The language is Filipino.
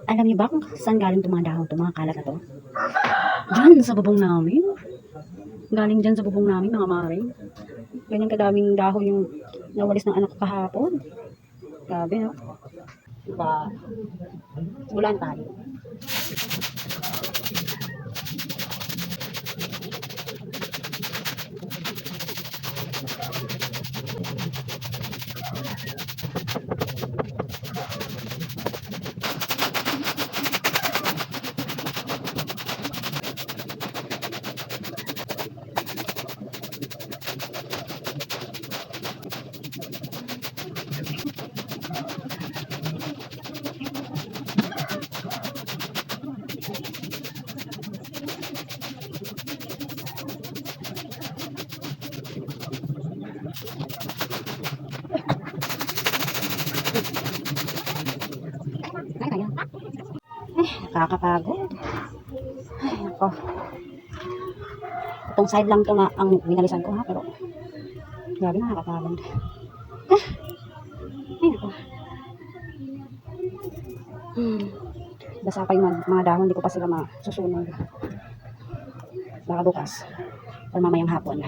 Alam niyo ba kung saan galing itong mga dahon, itong mga kalat na to? Diyan sa bubong namin. Galing dyan sa bubong namin, mga mare. Ganyan kadaming dahon yung nawalis ng anak ko kahapon. Grabe, no? Diba? Simulan tayo. Ay, kaya. Nakakapagod. Ay, ako. Itong side lang ito na ang binalisan ko ha, pero grabe na nakakapagod. Ay, ako. Basa pa yung mga dahon, hindi ko pa sila masusunod. Baka bukas or mamayang hapon.